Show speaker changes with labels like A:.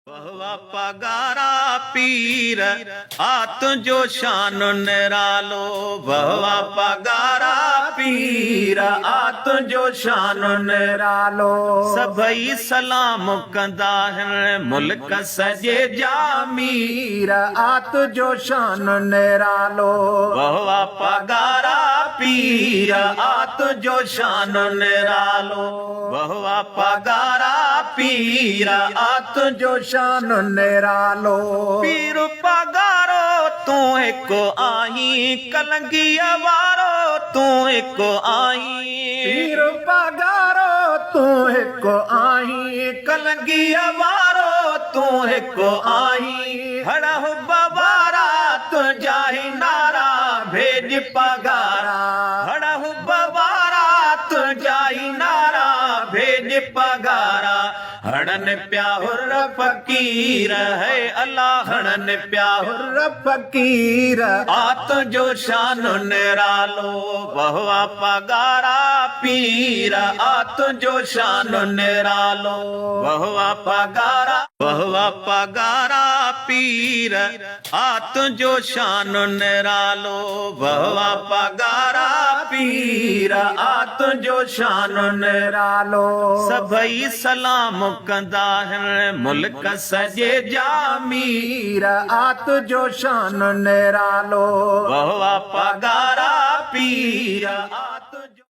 A: वहवा पगारा पीर आत जो शान निरालो। वहवा पगारा पीर आत जो शान निरालो। सभई सलाम कंदा हैं मुल्क सजे जामीर
B: आत जो शान निरालो।
A: वहवा पगारा पीर आत जो शान निरालो। वहवा पगारा पीर आत जो
B: शान निरालो।
A: पीर पगारो तू एक आई कलंगी वारो तू एक आई।
B: पीर पगारो तू एक आई
A: कलंगी वारो तू एक आई। हड़ा बबारा तुझा ही नारा भेज पगारा। हड़ा बबारा तुझा ही नारा भेज पगारा। हड़न प्याहुर फकीर है अल्लाह हड़न प्याहुर
B: फकीर
A: आत जो शान निरालो। वहवा पगारा पीर आत जो शान निरालो। वहवा पगारा पीर आत जो शान निरालो। वहवा पगारा पीर आत जो शान निरालो। सभई सलाम कंदा हैं मुल्क सजे जामीर
B: आत जो शान निरालो।
A: वहवा पगारा पीर आत